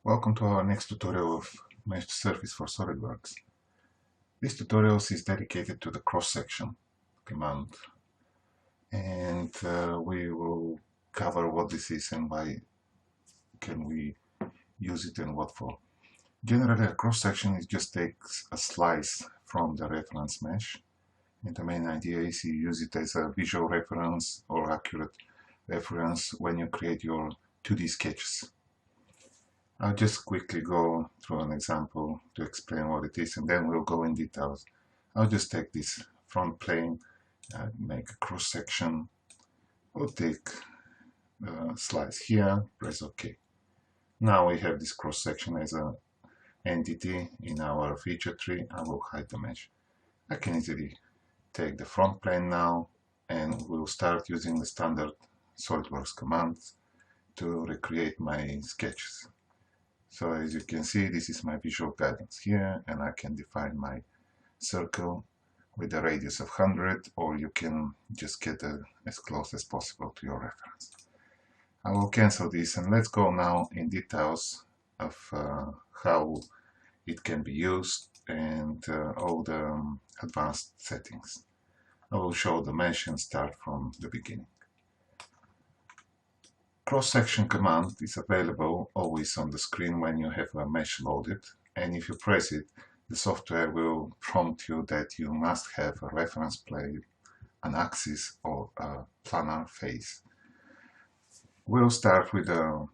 Welcome to our next tutorial of Mesh2Surface for Solidworks. This tutorial is dedicated to the cross-section command, and we will cover what this is and why can we use it and what for. Generally, a cross-section is just takes a slice from the reference mesh, and the main idea is you use it as a visual reference or accurate reference when you create your 2D sketches. I'll just quickly go through an example to explain what it is, and then we'll go in details. I'll just take this front plane, make a cross section. We'll take the slice here, press OK. Now we have this cross section as an entity in our feature tree. I will hide the mesh. I can easily take the front plane now, and we'll start using the standard Solidworks commands to recreate my sketches. So as you can see, this is my visual guidance here, and I can define my circle with a radius of 100, or you can just get as close as possible to your reference. I will cancel this, and let's go now in details of how it can be used and all the advanced settings. I will show the mesh and start from the beginning. Cross-section command is available always on the screen when you have a mesh loaded, and if you press it, the software will prompt you that you must have a reference plane, an axis, or a planar face. We'll start with a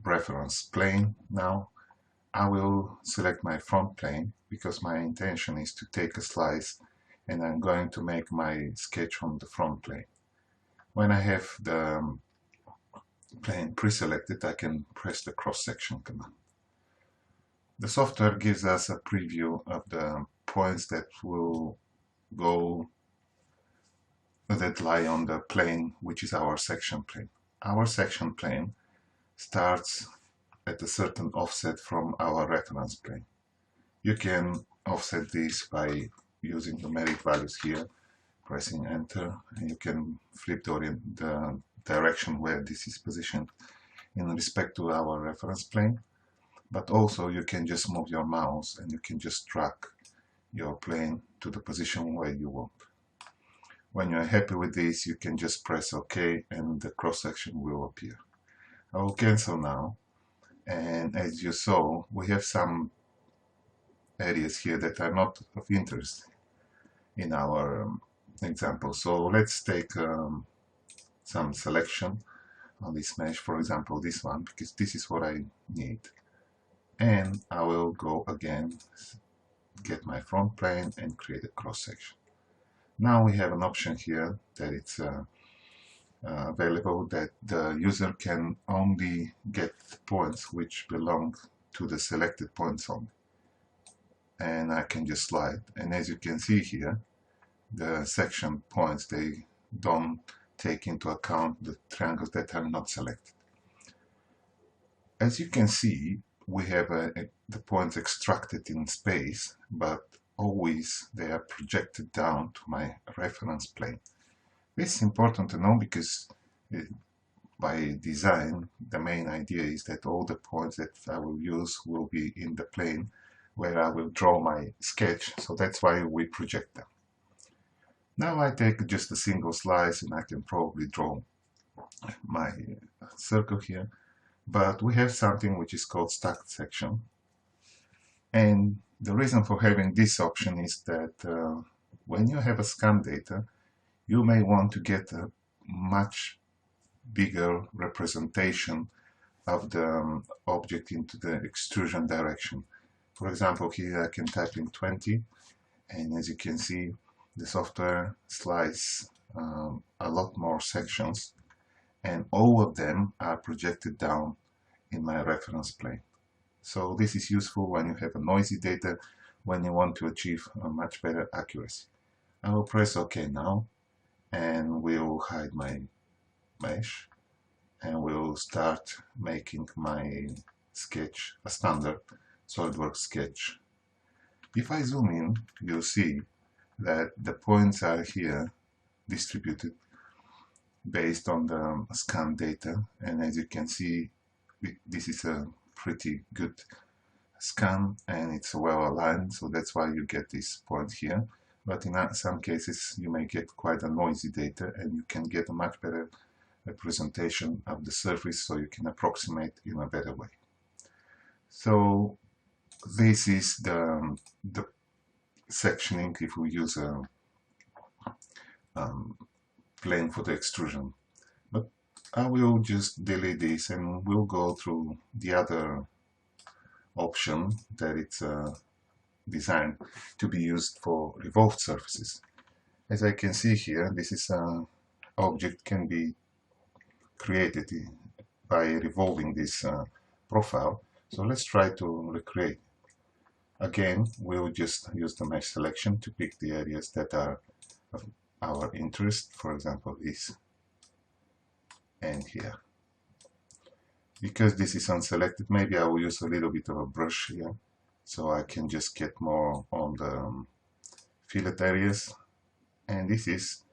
reference plane now. I will select my front plane because my intention is to take a slice and I'm going to make my sketch on the front plane. When I have the plane pre-selected, I can press the cross-section command. The software gives us a preview of the points that will go that lie on the plane, which is our section plane. Our section plane starts at a certain offset from our reference plane. You can offset this by using numeric values here, pressing enter, and you can flip the direction where this is positioned in respect to our reference plane, but also you can just move your mouse and you can just drag your plane to the position where you want. When you're happy with this, you can just press OK and the cross-section will appear. I will cancel now, and as you saw, we have some areas here that are not of interest in our example. So let's take some selection on this mesh, for example this one, because this is what I need, and I will go again, get my front plane and create a cross section. Now we have an option here that it's available that the user can only get points which belong to the selected points only, and I can just slide, and as you can see here, the section points, they don't take into account the triangles that are not selected. As you can see, we have the points extracted in space, but always they are projected down to my reference plane. This is important to know because by design, the main idea is that all the points that I will use will be in the plane where I will draw my sketch, so that's why we project them. Now I take just a single slice and I can probably draw my circle here, but we have something which is called stacked section, and the reason for having this option is that when you have a scan data, you may want to get a much bigger representation of the object into the extrusion direction. For example, here I can type in 20, and as you can see, the software slices a lot more sections, and all of them are projected down in my reference plane. So this is useful when you have a noisy data, when you want to achieve a much better accuracy. I will press OK now, and we'll hide my mesh, and we'll start making my sketch, a standard SolidWorks sketch. If I zoom in, you'll see that the points are here distributed based on the scan data, and as you can see, this is a pretty good scan and it's well aligned, so that's why you get this point here. But in some cases you may get quite a noisy data, and you can get a much better representation of the surface, so you can approximate in a better way. So this is the sectioning if we use a plane for the extrusion. But I will just delete this and we'll go through the other option that it's designed to be used for revolved surfaces. As I can see here, this is an object can be created by revolving this profile. So let's try to recreate. Again, we'll just use the mesh selection to pick the areas that are of our interest, for example this and here. Because this is unselected, maybe I will use a little bit of a brush here, so I can just get more on the fillet areas. And this is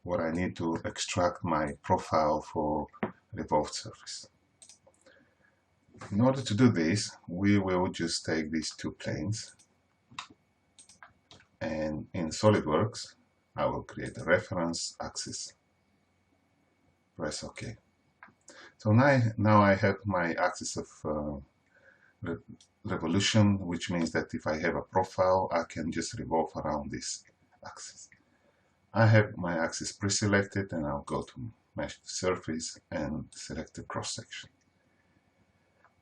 what I need to extract my profile for revolved surface. In order to do this, we will just take these two planes, and in Solidworks I will create a reference axis. Press OK. So now I have my axis of revolution, which means that if I have a profile, I can just revolve around this axis. I have my axis pre-selected, and I'll go to Mesh2Surface and select the cross-section.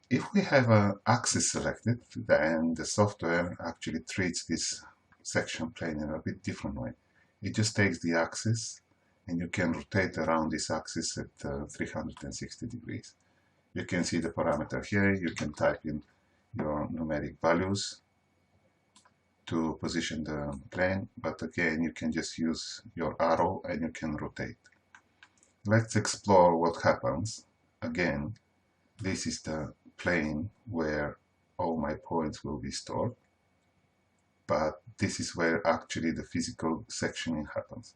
If we have an axis selected, then the software actually treats this section plane in a bit different way. It just takes the axis, and you can rotate around this axis at 360 degrees. You can see the parameter here. You can type in your numeric values to position the plane, but again you can just use your arrow and you can rotate. Let's explore what happens. Again, this is the plane where all my points will be stored, but this is where actually the physical sectioning happens.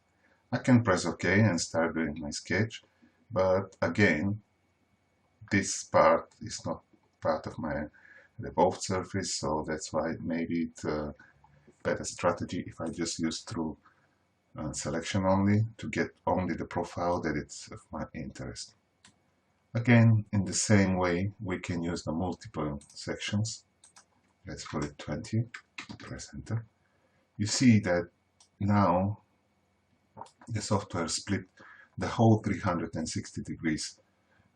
I can press OK and start doing my sketch, but again, this part is not part of my revolved surface, so that's why maybe it's a better strategy if I just use through selection only to get only the profile that is of my interest. Again, in the same way, we can use the multiple sections. Let's put it 20, press enter. You see that now the software split the whole 360 degrees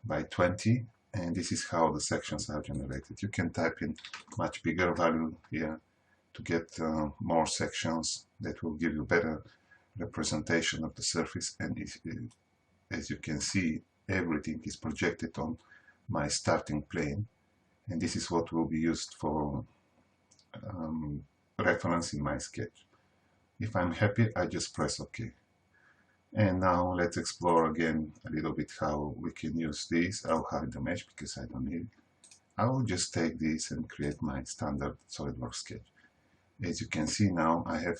by 20, and this is how the sections are generated. You can type in much bigger value here to get more sections that will give you better representation of the surface. And as you can see, everything is projected on my starting plane, and this is what will be used for reference in my sketch. If I'm happy, I just press OK. And now let's explore again a little bit how we can use this. I'll hide the mesh because I don't need it. I will just take this and create my standard SolidWorks sketch. As you can see now, I have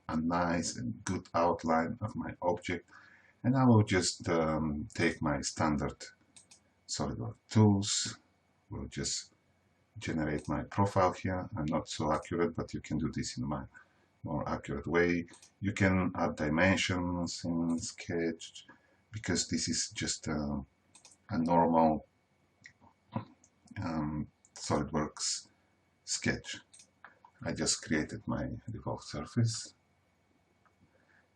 a nice and good outline of my object, and I will just take my standard SolidWorks tools. We'll just generate my profile here. I'm not so accurate, but you can do this in a more accurate way. You can add dimensions in sketch, because this is just a normal SolidWorks sketch. I just created my revolved surface,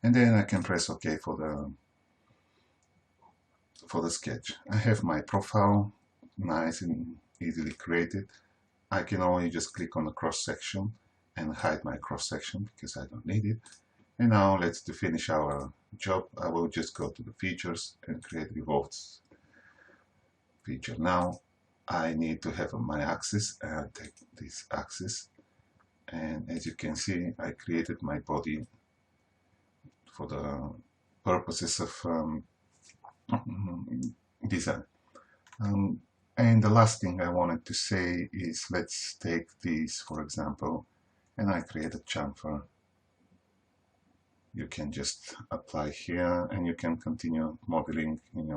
and then I can press OK for the sketch. I have my profile nice and easily created. I can only just click on the cross section and hide my cross section because I don't need it. And now let's finish our job. I will just go to the features and create revolved feature. Now I need to have my axis, and take this axis, and as you can see, I created my body for the purposes of design. And the last thing I wanted to say is, let's take this for example, and I create a chamfer. You can just apply here, and you can continue modeling in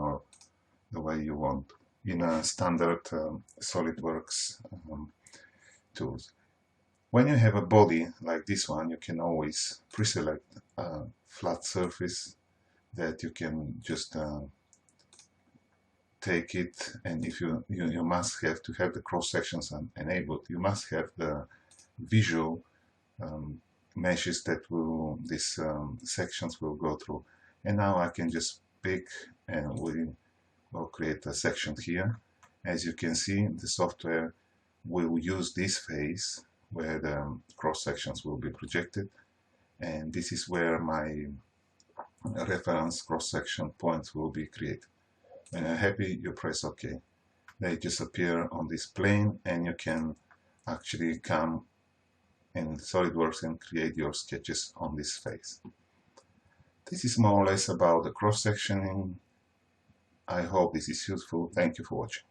the way you want. in a standard Solidworks tools. When you have a body like this one, you can always pre-select a flat surface that you can just take it, and if you must have to have the cross sections enabled, you must have the visual meshes that these sections will go through. And now I can just pick and we'll create a section here. As you can see, the software will use this face where the cross sections will be projected, and this is where my reference cross section points will be created. When you're happy, you press OK. They just appear on this plane, and you can actually come in SolidWorks and create your sketches on this face. This is more or less about the cross-sectioning. I hope this is useful. Thank you for watching.